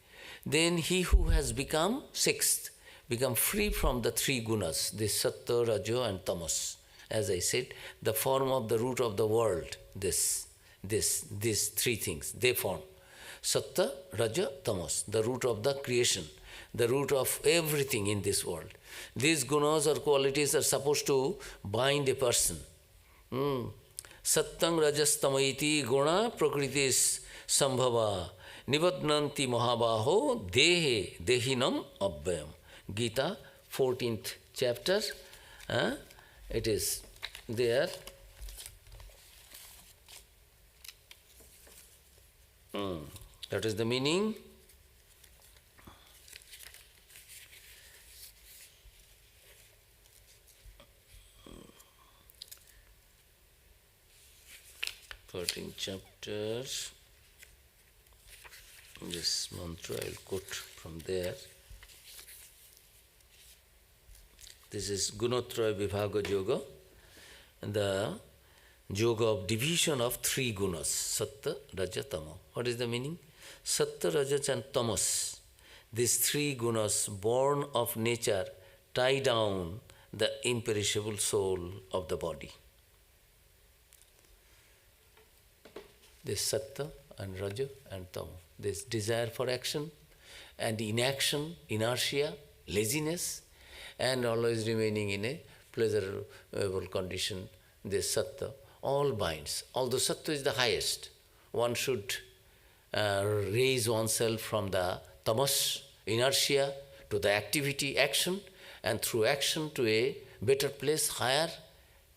Then he who has become, sixth, become free from the three gunas, this sattva, raja and tamas. As I said, the form of the root of the world, these three things, they form. Sattva, raja, tamas, the root of the creation, the root of everything in this world. These gunas or qualities are supposed to bind a person. Sattang rajas tamaiti guna prakritis sambhava nivadnanti mahabaho dehe dehinam abhyam. Gita, 14th chapter. It is there. That is the meaning. Fourteenth chapter. This mantra I will quote from there. This is Gunotraya Vibhaga Yoga, the yoga of division of three gunas, Sattva, Raja, Tama. What is the meaning? Sattva, Rajas and Tamas, these three gunas born of nature tie down the imperishable soul of the body. This Sattva and Raja and Tama, this desire for action and inaction, inertia, laziness, and always remaining in a pleasurable condition, this sattva, all binds. Although sattva is the highest, one should raise oneself from the tamas, inertia, to the activity, action, and through action to a better place, higher,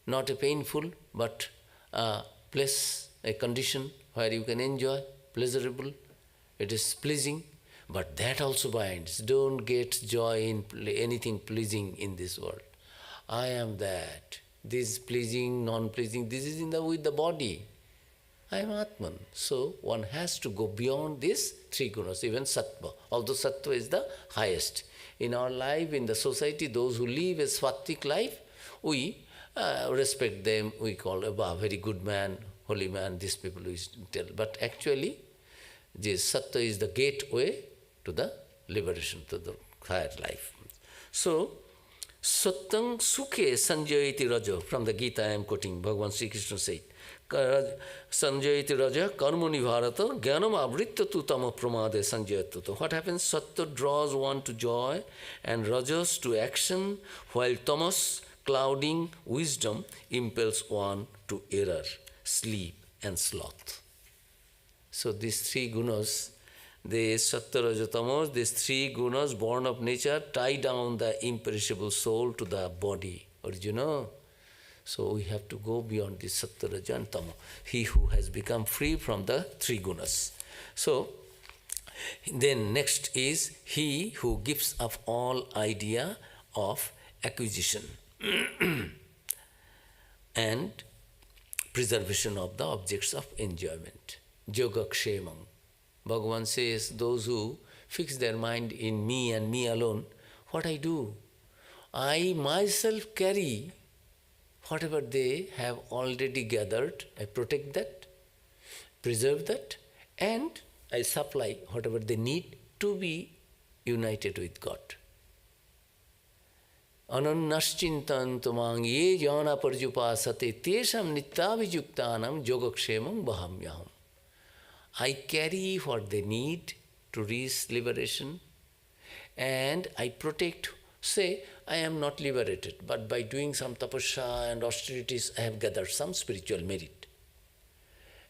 not a painful, but a place, a condition where you can enjoy, pleasurable, it is pleasing. But that also binds. Don't get joy in anything pleasing in this world. I am that. This pleasing, non-pleasing, this is with the body. I am Atman. So one has to go beyond these three gunas, even sattva. Although sattva is the highest. In our life, in the society, those who live a swatic life, we respect them. We call a very good man, holy man, these people we tell. But actually, this sattva is the gateway to the liberation, to the higher life. So, Sattang Sukhe Sanjayati Raja, from the Gita I am quoting, Bhagavan Sri Krishna said, Sanjayati Raja Karmani Bharata Jnanam Avritta tu Tama Pramade Sanjayatata. What happens? Sattva draws one to joy and Rajas to action, while Tamas, clouding wisdom, impels one to error, sleep and sloth. So these three gunas, the Sattva, Raja, Tamas, these three gunas born of nature tie down the imperishable soul to the body. Or did you know? So we have to go beyond this Sattva, Raja and Tama. He who has become free from the three gunas. So then next is he who gives up all idea of acquisition and preservation of the objects of enjoyment. Yoga Kshemam. Bhagavan says, those who fix their mind in me and me alone, what I do? I myself carry whatever they have already gathered, I protect that, preserve that, and I supply whatever they need to be united with God. Anannaschintan tumang ye jana parjupasate tesham nittavijuktanam yogakshemam bahamyaham. I carry what they need to reach liberation, and I protect. Say, I am not liberated, but by doing some tapasya and austerities, I have gathered some spiritual merit.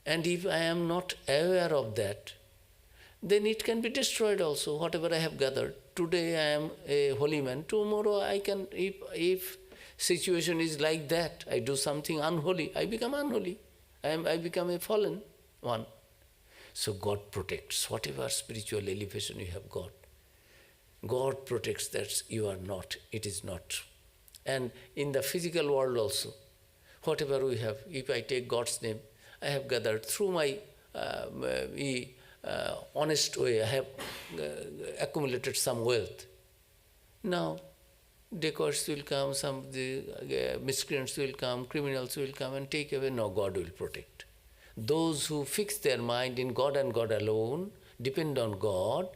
And if I am not aware of that, then it can be destroyed also, whatever I have gathered. Today I am a holy man, tomorrow I can, if situation is like that, I do something unholy, I become unholy. I become a fallen one. So God protects whatever spiritual elevation you have got. God protects that you are not, it is not. And in the physical world also, whatever we have, if I take God's name, I have gathered through my honest way, I have accumulated some wealth. Now, dacoits will come, some miscreants will come, criminals will come and take away. No, God will protect. Those who fix their mind in God and God alone, depend on God,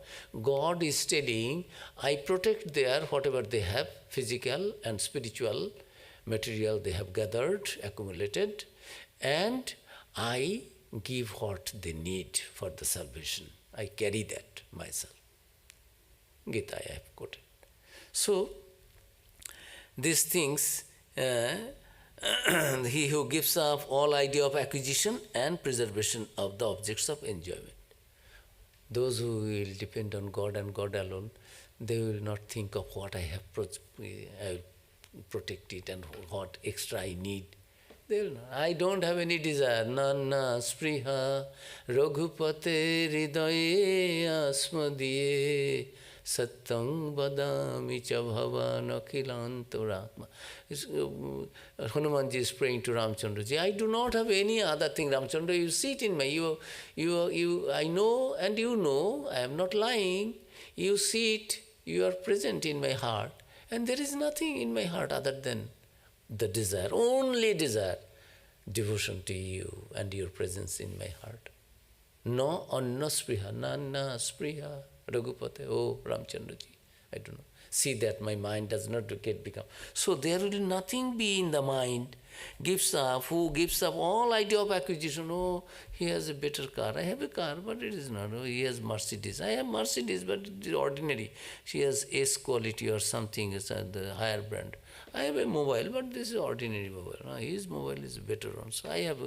God is telling, I protect their whatever they have, physical and spiritual material they have gathered, accumulated, and I give what they need for the salvation. I carry that myself. Gita I have quoted. So, these things, he who gives up all idea of acquisition and preservation of the objects of enjoyment. Those who will depend on God and God alone, they will not think of what I have protected and what extra I need. They will not. I don't have any desire. Nana spriha raghupate hridaye asmadiye satyam vadami cha bhavan akhilantaratma. Hanumanji is praying to Ramchandraji. I do not have any other thing, Ramchandra. You sit in me. I know and you know, I am not lying. You sit, you are present in my heart. And there is nothing in my heart other than the desire, only desire, devotion to you and your presence in my heart. No anna spriha, nana spriha, Raghupate, oh Ramchandraji, I don't know. See that my mind does not become. So there will nothing be in the mind, who gives up all idea of acquisition. Oh, he has a better car. I have a car, but it is not. Oh, he has Mercedes. I have Mercedes, but it is ordinary. She has S quality or something, it's the higher brand. I have a mobile, but this is ordinary mobile. No, his mobile is a better one. So I have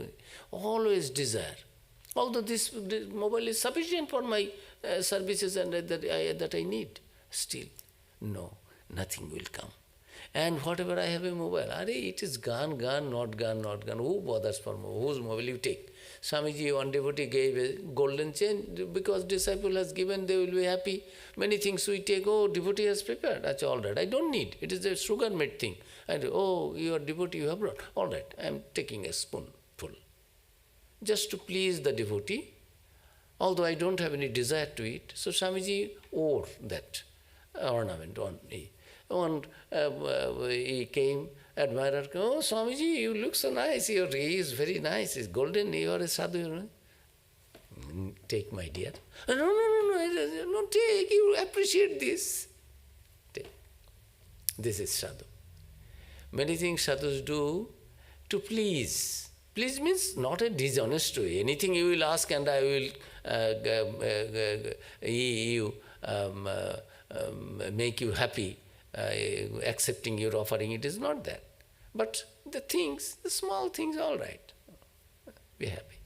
always desire. Although this mobile is sufficient for my services and that I need, still, no, nothing will come. And whatever I have a mobile, it is gone, not gone. Who bothers for mobile? Whose mobile you take? Swamiji, one devotee gave a golden chain because disciple has given, they will be happy. Many things we take, oh, devotee has prepared, that's all right. I don't need. It is a sugar-made thing. Oh, you are devotee, you have brought. All right, I am taking a spoonful. Just to please the devotee, although I don't have any desire to eat. So Swamiji wore that ornament on me. He came, admirer, oh Swamiji, you look so nice, your ray is very nice, it's golden, you are a sadhu. Take, my dear. No, take, you appreciate this. Take. This is sadhu. Many things sadhus do to please. Please means not a dishonest way. Anything you will ask and I will make you happy. Accepting your offering, it is not that. But the things, the small things, all right. Be happy.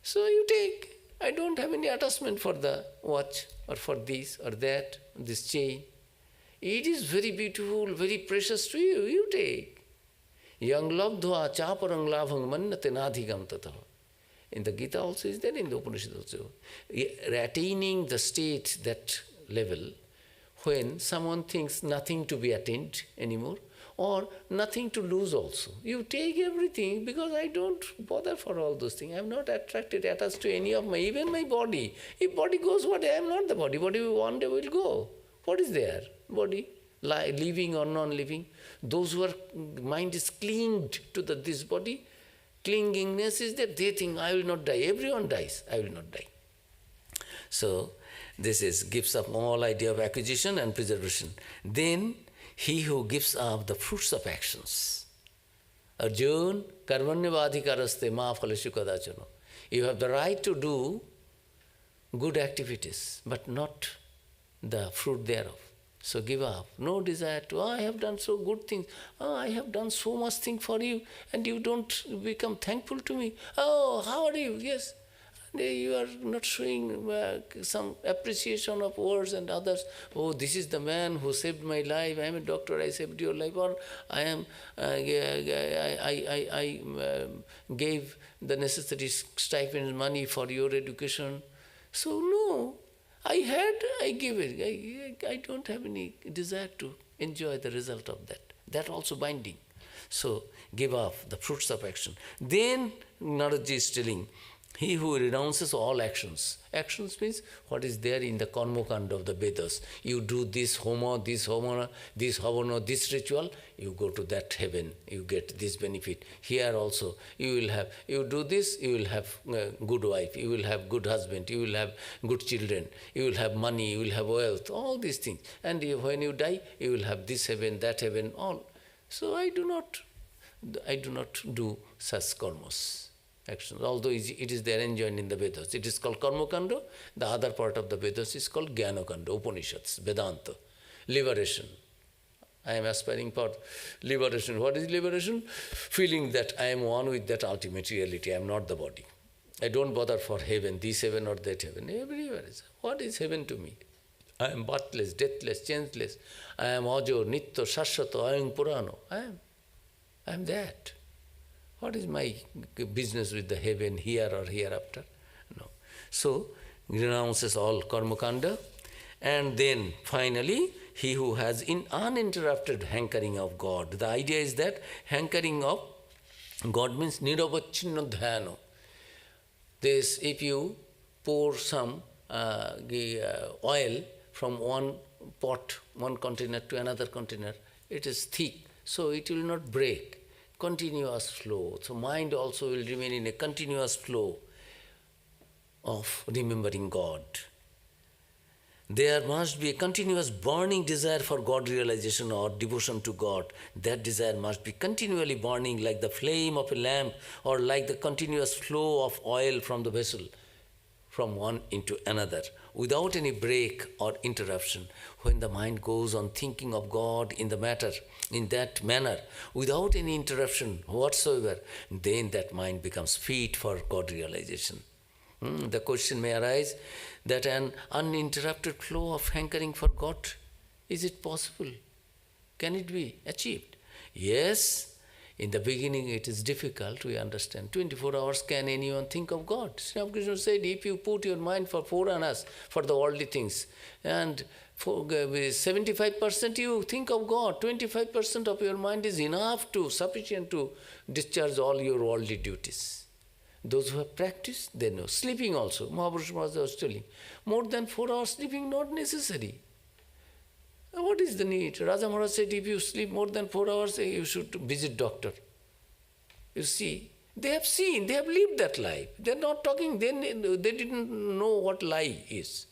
So you take. I don't have any attachment for the watch or for this or that, this chain. It is very beautiful, very precious to you. You take. Yang labdhva chaparang labhang mannate nadhigam tataha. In the Gita also is there, in the Upanishad also. Attaining the state, that level, when someone thinks nothing to be attained anymore, or nothing to lose also. You take everything because I don't bother for all those things. I am not attracted, attached to any of even my body. If body goes, what? I am not the body. Body one day will go. What is there? Body, living or non-living. Those who are, mind is clinged to this body, clingingness is that they think, I will not die. Everyone dies. I will not die. So, this gives up all idea of acquisition and preservation. Then, he who gives up the fruits of actions. Arjun, karmanyavadhikaraste ma phaleshu kadachano. You have the right to do good activities, but not the fruit thereof. So give up. No desire to, I have done so good things. I have done so much thing for you and you don't become thankful to me. Oh, how are you? Yes. You are not showing some appreciation of words and others. Oh, this is the man who saved my life. I am a doctor, I saved your life. Or I am, I gave the necessary stipend money for your education. So no, I give it. I don't have any desire to enjoy the result of that. That also binding. So give up the fruits of action. Then Narada is telling, he who renounces all actions. Actions means what is there in the karma kanda of the Vedas. You do this homa, this havana, this ritual, you go to that heaven, you get this benefit. Here also, you do this, you will have a good wife, you will have good husband, you will have good children, you will have money, you will have wealth, all these things. And when you die, you will have this heaven, that heaven, all. So I do not do such karmas. Actions, although it is there enjoined in the Vedas. It is called Karma Kanda. The other part of the Vedas is called Jnana Kanda, Upanishads, Vedanta, liberation. I am aspiring for liberation. What is liberation? Feeling that I am one with that ultimate reality. I am not the body. I don't bother for heaven, this heaven or that heaven. Everywhere is. What is heaven to me? I am birthless, deathless, changeless. I am Ajo, Nitya, Shashwata, I am Purano. I am that. What is my business with the heaven here or hereafter? No. So, renounces all karma kanda. And then finally, he who has uninterrupted hankering of God. The idea is that hankering of God means nirabachinna dhyana. This, if you pour some oil from one pot, one container to another container, it is thick, so it will not break. Continuous flow. So mind also will remain in a continuous flow of remembering God. There must be a continuous burning desire for God realization or devotion to God. That desire must be continually burning like the flame of a lamp or like the continuous flow of oil from the vessel from one into another, without any break or interruption. When the mind goes on thinking of God in that manner, without any interruption whatsoever, then that mind becomes fit for God realization. The question may arise that an uninterrupted flow of hankering for God, is it possible? Can it be achieved? Yes. In the beginning it is difficult, we understand. 24 hours can anyone think of God? Sri Ramakrishna said, if you put your mind for 4 annas, for the worldly things, and for 75% you think of God, 25% of your mind is sufficient to discharge all your worldly duties. Those who have practiced, they know. Sleeping also, Mahapurush Maharaj was telling, more than 4 hours sleeping not necessary. What is the need? Raja Maharaj said, if you sleep more than 4 hours, you should visit doctor. You see, they have seen, they have lived that life. They are not talking, they didn't know what lie is.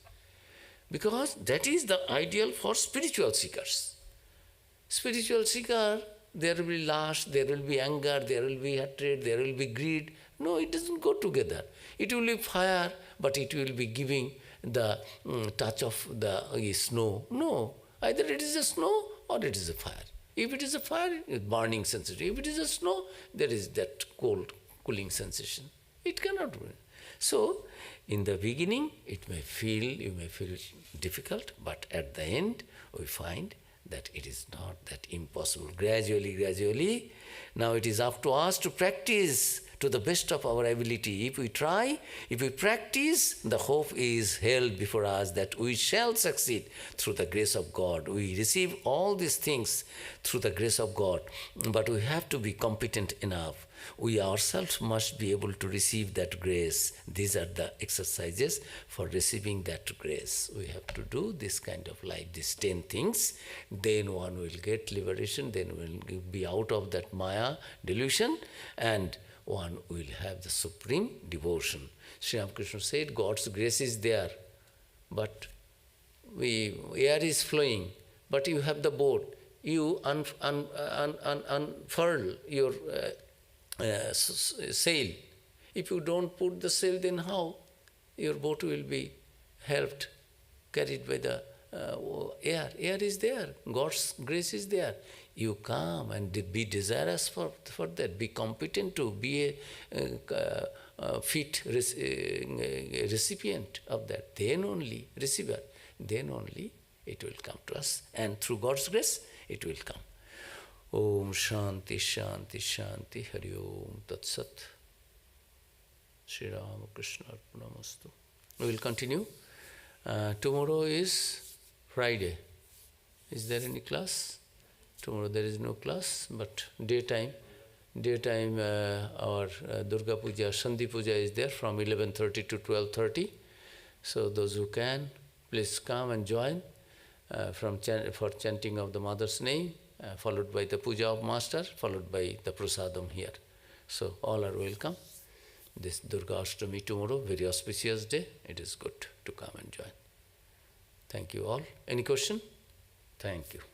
Because that is the ideal for spiritual seekers. Spiritual seeker, there will be lust, there will be anger, there will be hatred, there will be greed. No, it doesn't go together. It will be fire, but it will be giving the touch of the snow. No. Either it is a snow or it is a fire. If it is a fire, it is burning sensation. If it is a snow, there is that cold, cooling sensation. It cannot be. So, in the beginning, you may feel difficult, but at the end, we find that it is not that impossible. Gradually, now it is up to us to practice to the best of our ability. If we try, if we practice, the hope is held before us that we shall succeed through the grace of God. We receive all these things through the grace of God, but we have to be competent enough. We ourselves must be able to receive that grace. These are the exercises for receiving that grace. We have to do this kind of life, these 10 things. Then one will get liberation, then will be out of that Maya delusion, and one will have the supreme devotion. Sri Ramakrishna said, God's grace is there, but air is flowing, but you have the boat. You unfurl your sail. If you don't put the sail, then how? Your boat will be helped, carried by the Air is there. God's grace is there. You come and be desirous for that. Be competent to be a fit recipient of that. Then only, receiver, then only it will come to us. And through God's grace, it will come. Om Shanti Shanti Shanti Hari Om Tat Sat. Shri Ram Krishna Arpanamastu. We will continue. Tomorrow is Friday. Is there any class? Tomorrow there is no class, but daytime our Durga Puja, Sandhi Puja is there from 11:30 to 12:30. So those who can, please come and join for chanting of the Mother's name, followed by the Puja of Master, followed by the Prasadam here. So all are welcome. This Durga Ashtami tomorrow, very auspicious day. It is good to come and join. Thank you all. Any question? Thank you.